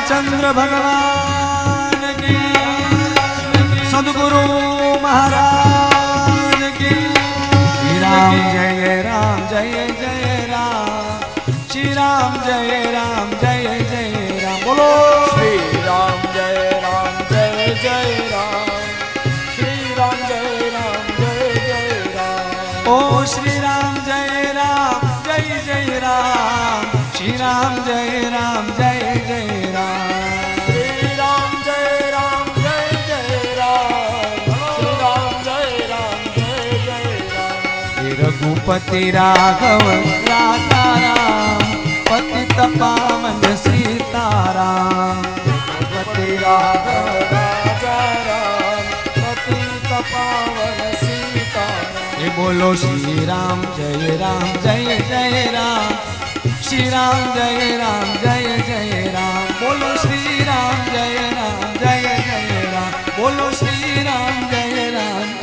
रामचंद्र भगवान की, सद्गुरु महाराज की। राम जय राम जय जय राम, श्री राम जय राम बोलो। श्री राम जय जय राम, श्री राम जय जय राम। ओ श्री राम जय राम जय राम, श्री राम जय राम जय राम। श्री राम जय जय राम, श्री राम जय जय राम। रघुपति राघव राधा राम, पतित पावन सीताराम। रघुपति राघव राजा राम, पतित पावन सीताराम। ये बोलो श्री राम जय राम, श्री राम जय राम। बोलो श्री राम जय राम, बोलो श्री राम जय राम।